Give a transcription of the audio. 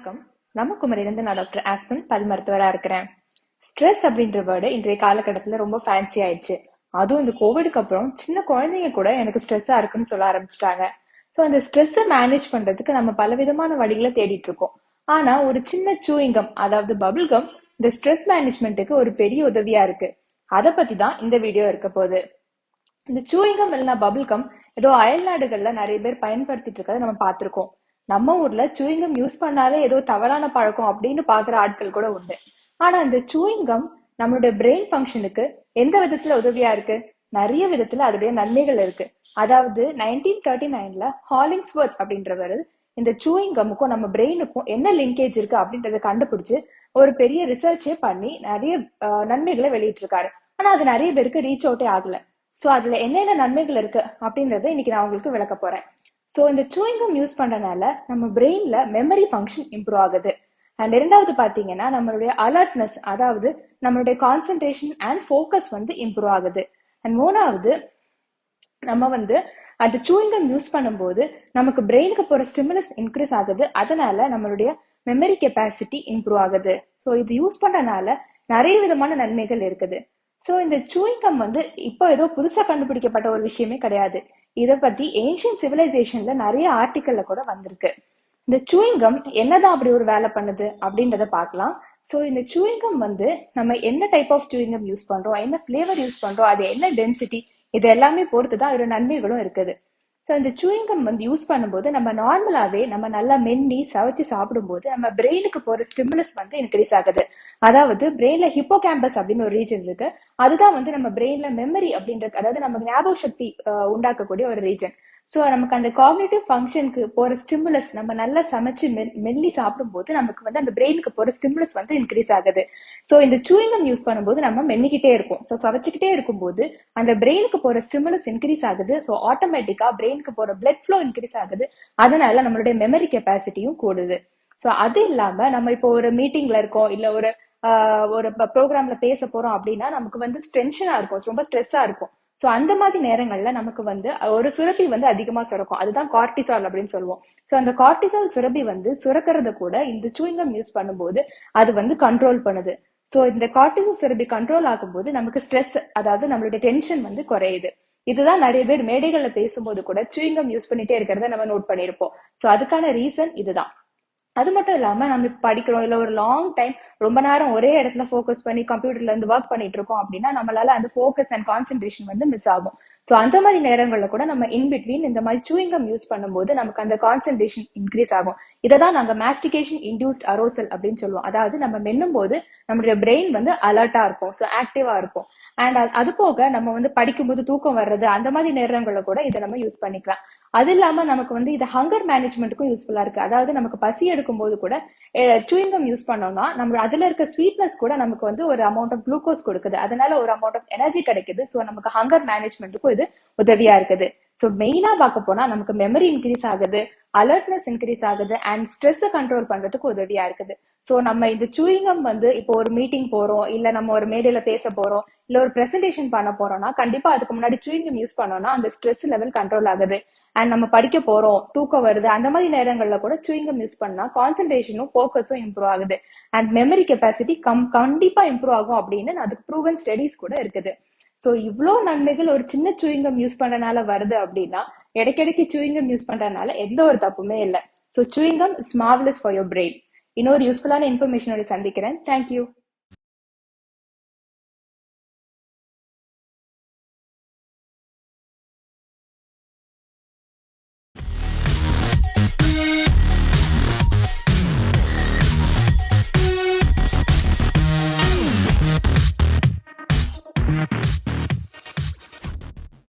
வணக்கம். நம்ம குமரிலிருந்து நான் டாக்டர் ஆஸ்பின் பல் மருத்துவரா இருக்கிறேன். ஸ்ட்ரெஸ் அப்படின்ற வேர்டு இன்றைய காலகட்டத்துல ரொம்ப ஃபேன்சி ஆயிடுச்சு. அதுவும் இந்த கோவிடுக்கு அப்புறம் சின்ன குழந்தைங்க கூட எனக்கு ஸ்ட்ரெஸ்ஸா இருக்குன்னு சொல்ல ஆரம்பிச்சிட்டாங்க. ஸோ அந்த ஸ்ட்ரெஸ்ஸை மேனேஜ் பண்றதுக்கு நம்ம பலவிதமான வழிகளை தேடிட்டு இருக்கோம். ஆனா ஒரு சின்ன சூயிங்கம் அதாவது பபிள் கம் இந்த ஸ்ட்ரெஸ் மேனேஜ்மெண்ட்டுக்கு ஒரு பெரிய உதவியா இருக்கு. அதை பத்தி தான் இந்த வீடியோ இருக்க போகுது. இந்த சூயிங்கம் இல்லைன்னா பபிள் கம் ஏதோ அயல் நாடுகள்ல நிறைய பேர் பயன்படுத்திட்டு இருக்கதை நம்ம பார்த்திருக்கோம். நம்ம ஊர்ல சூயிங்கம் யூஸ் பண்ணாலே ஏதோ தவறான பழக்கம் அப்படின்னு பாக்குற ஆட்கள் கூட உண்டு. ஆனா இந்த சூயிங்கம் நம்மளுடைய பிரெயின் ஃபங்க்ஷனுக்கு எந்த விதத்துல உதவியா இருக்கு? நிறைய விதத்துல அதோடைய நன்மைகள் இருக்கு. அதாவது 1939ல ஹாலிங்ஸ்வர்த் அப்படின்றவர் இந்த சூயிங்கமுக்கும் நம்ம பிரெயினுக்கும் என்ன லிங்கேஜ் இருக்கு அப்படின்றத கண்டுபிடிச்சு ஒரு பெரிய ரிசர்ச்சே பண்ணி நிறைய நன்மைகளை வெளியிட்டிருக்காரு. ஆனா அது நிறைய பேருக்கு ரீச் அவுட்டே ஆகல. சோ அதுல என்னென்ன நன்மைகள் இருக்கு அப்படின்றத இன்னைக்கு நான் உங்களுக்கு விளக்க போறேன். ஸோ இந்த சூயிங்கம் யூஸ் பண்றதுனால நம்ம பிரெயின்ல மெமரி ஃபங்க்ஷன் இம்ப்ரூவ் ஆகுது. அண்ட் இரண்டாவது பாத்தீங்கன்னா நம்மளுடைய அலர்ட்னஸ் அதாவது நம்மளுடைய கான்சென்ட்ரேஷன் அண்ட் ஃபோக்கஸ் இம்ப்ரூவ் ஆகுது. அண்ட் மூணாவது நம்ம அந்த சூயிங்கம் யூஸ் பண்ணும்போது நமக்கு பிரெயினுக்கு போற ஸ்டிமுலஸ் இன்க்ரீஸ் ஆகுது. அதனால நம்மளுடைய மெமரி கெப்பாசிட்டி இம்ப்ரூவ் ஆகுது. ஸோ இது யூஸ் பண்றதுனால நிறைய விதமான நன்மைகள் இருக்குது. ஸோ இந்த சூயிங்கம் இப்போ ஏதோ புதுசா கண்டுபிடிக்கப்பட்ட ஒரு விஷயமே கிடையாது. இத பத்தி ஏன்ஷியன்ட் சிவிலைசேஷன்ல நிறைய ஆர்டிக்கல்ல கூட வந்திருக்கு. இந்த சூயிங்கம் என்னதான் அப்படி ஒரு வேலை பண்ணுது அப்படின்றத பார்க்கலாம். ஸோ இந்த சூயிங்கம் நம்ம என்ன டைப் ஆஃப் சூயிங்கம் யூஸ் பண்றோம், என்ன பிளேவர் யூஸ் பண்றோம், அது என்ன டென்சிட்டி, இது எல்லாமே பொறுத்துதான் அதோட நன்மைகளும் இருக்குது. ஸோ இந்த சூயிங்கம் யூஸ் பண்ணும்போது நம்ம நார்மலாவே நம்ம நல்லா மென்னி சவைச்சு சாப்பிடும்போது நம்ம பிரெயினுக்கு போற ஸ்டிமுலஸ் இன்க்ரீஸ் ஆகுது. அதாவது பிரெயின்ல ஹிப்போ கேம்பஸ் அப்படின்னு ஒரு ரீஜன் இருக்கு. அதுதான் நம்ம பிரெயின்ல மெமரி அப்படின்ற அதாவது நம்ம ஞாபக சக்தி உண்டாக்கக்கூடிய ஒரு ரீஜன். ஸோ நமக்கு அந்த காக்னிட்டிவ் ஃபங்க்ஷனுக்கு போற ஸ்டிமுலஸ் நம்ம நல்லா சமைச்சு மெல்லி சாப்பிடும்போது நமக்கு அந்த பிரெயினுக்கு போற ஸ்டிமுலஸ் இன்க்ரீஸ் ஆகுது. ஸோ இந்த சூயிங்கம் யூஸ் பண்ணும்போது நம்ம மென்னிக்கிட்டே இருப்போம். ஸோ சவைச்சுக்கிட்டே இருக்கும்போது அந்த பிரெயினுக்கு போற ஸ்டிமுலஸ் இன்க்ரீஸ் ஆகுது. ஸோ ஆட்டோமேட்டிக்கா பிரெயினுக்கு போற பிளட் ஃப்ளோ இன்க்ரீஸ் ஆகுது. அதனால நம்மளுடைய மெமரி கெப்பாசிட்டியும் கூடுது. ஸோ அது இல்லாம நம்ம இப்போ ஒரு மீட்டிங்ல இருக்கோம், இல்ல ஒரு ப்ரோக்ராம்ல பேச போறோம் அப்படின்னா நமக்கு டென்ஷனா இருக்கும், ரொம்ப ஸ்ட்ரெஸ்ஸா இருக்கும். சோ அந்த மாதிரி நேரங்கள்ல நமக்கு ஒரு சுரப்பி அதிகமா சுரக்கும். அதுதான் கார்டிசால் அப்படின்னு சொல்லுவோம். சோ அந்த கார்டிசால் சுரப்பி சுரக்கிறத கூட இந்த சூயிங்கம் யூஸ் பண்ணும்போது அது கண்ட்ரோல் பண்ணுது. சோ இந்த கார்டிசால் சுரப்பி கண்ட்ரோல் ஆகும்போது நமக்கு ஸ்ட்ரெஸ் அதாவது நம்மளுடைய டென்ஷன் குறையுது. இதுதான் நிறைய பேர் மேடைகள்ல பேசும்போது கூட சூயிங்கம் யூஸ் பண்ணிட்டே இருக்கிறத நம்ம நோட் பண்ணிருப்போம். சோ அதுக்கான ரீசன் இதுதான். அது மட்டும் இல்லாம நம்ம படிக்கிறோம், இல்ல ஒரு லாங் டைம் ரொம்ப நேரம் ஒரே இடத்துல ஃபோக்கஸ் பண்ணி கம்ப்யூட்டர்ல இருந்து ஒர்க் பண்ணிட்டு இருக்கோம் அப்படின்னா நம்மளால அந்த ஃபோக்கஸ் அண்ட் கான்சென்ட்ரேஷன் மிஸ் ஆகும். சோ அந்த மாதிரி நேரங்கள்ல கூட நம்ம இன்பிட்வீன் இந்த மாதிரி சூயிங்கம் யூஸ் பண்ணும்போது நமக்கு அந்த கான்சென்ட்ரேஷன் இன்க்ரீஸ் ஆகும். இததான் நாங்க மாஸ்டிகேஷன் இன்டியூஸ்ட் அரோசல் அப்படின்னு சொல்லுவோம். அதாவது நம்ம மென்னும் போது நம்மளுடைய பிரெயின் அலர்ட்டா இருக்கும், ஸோ ஆக்டிவா இருக்கும். அண்ட் அது போக நம்ம படிக்கும்போது தூக்கம் வர்றது அந்த மாதிரி நேரங்கள்ல கூட இதை நம்ம யூஸ் பண்ணிக்கலாம். அது இல்லாம நமக்கு இது ஹங்கர் மேனேஜ்மெண்ட்டுக்கும் யூஸ்ஃபுல்லா இருக்கு. அதாவது நமக்கு பசி எடுக்கும் போது கூட சூயிங்கம் யூஸ் பண்ணோம்னா நம்ம அதுல இருக்க ஸ்வீட்னஸ் கூட நமக்கு ஒரு அமௌண்ட் ஆஃப் குளுக்கோஸ் கொடுக்குது. அதனால ஒரு அமௌண்ட் ஆஃப் எனர்ஜி கிடைக்குது. ஸோ நமக்கு ஹங்கர் மேனேஜ்மெண்ட்டுக்கும் இது உதவியா இருக்குது. ஸோ மெயினா பார்க்க போனா நமக்கு மெமரி இன்க்ரீஸ் ஆகுது, அலர்ட்னஸ் இன்க்ரீஸ் ஆகுது, அண்ட் ஸ்ட்ரெஸ் கண்ட்ரோல் பண்றதுக்கு உதவியா இருக்குது. ஸோ நம்ம இந்த சூயிங்கம் இப்போ ஒரு மீட்டிங் போறோம், இல்ல நம்ம ஒரு மேடையில பேச போறோம், இல்ல ஒரு பிரசன்டேஷன் பண்ண போறோம்னா கண்டிப்பா அதுக்கு முன்னாடி சூயிங்கம் யூஸ் பண்ணோம்னா அந்த ஸ்ட்ரெஸ் லெவல் கண்ட்ரோல் ஆகுது. அண்ட் நம்ம படிக்க போறோம், தூக்கம் வருது, அந்த மாதிரி நேரங்கள்ல கூட சூயிங்கம் யூஸ் பண்ணா கான்சென்ட்ரேஷனும் ஃபோக்கஸும் இம்ப்ரூவ் ஆகுது. அண்ட் மெமரி கெப்பாசிட்டி கண்டிப்பா இம்ப்ரூவ் ஆகும் அப்படின்னு அதுக்கு ப்ரூவன் ஸ்டடிஸ் கூட இருக்குது. சோ இவ்வளோ நன்மைகள் ஒரு சின்ன சூயிங்கம் யூஸ் பண்றதுனால வருது அப்படின்னா இடைக்கிடைக்கு சூயிங்கம் யூஸ் பண்றதுனால எந்த ஒரு தப்புமே இல்லை. So chewing gum is marvellous for your brain. இன்னொரு யூஸ்ஃபுல்லான இன்ஃபர்மேஷனோட சந்திக்கிறேன். தேங்க்யூ.